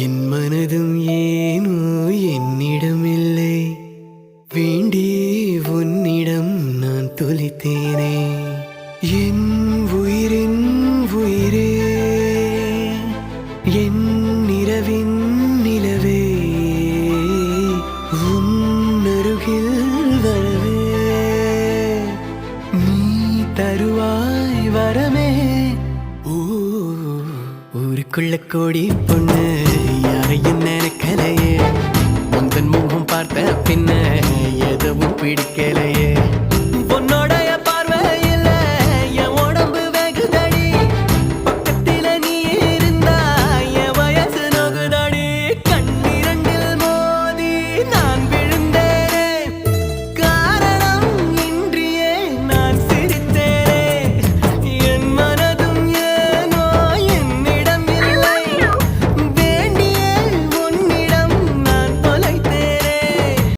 என் மனதும் ஏனோ என்னிடமில்லை, வேண்டி உன்னிடம் நான் தொலைத்தேனே. என் உயிரின் உயிரே, என் நிலவின் நிலவே, உன்னருகில் வரவே நீ தருவாய் வரமே. ஊருக்குள்ள கோடி பொண்ணு யாரையும் நினைக்கலையே, முந்தன் முகம் பார்த்த பின்ன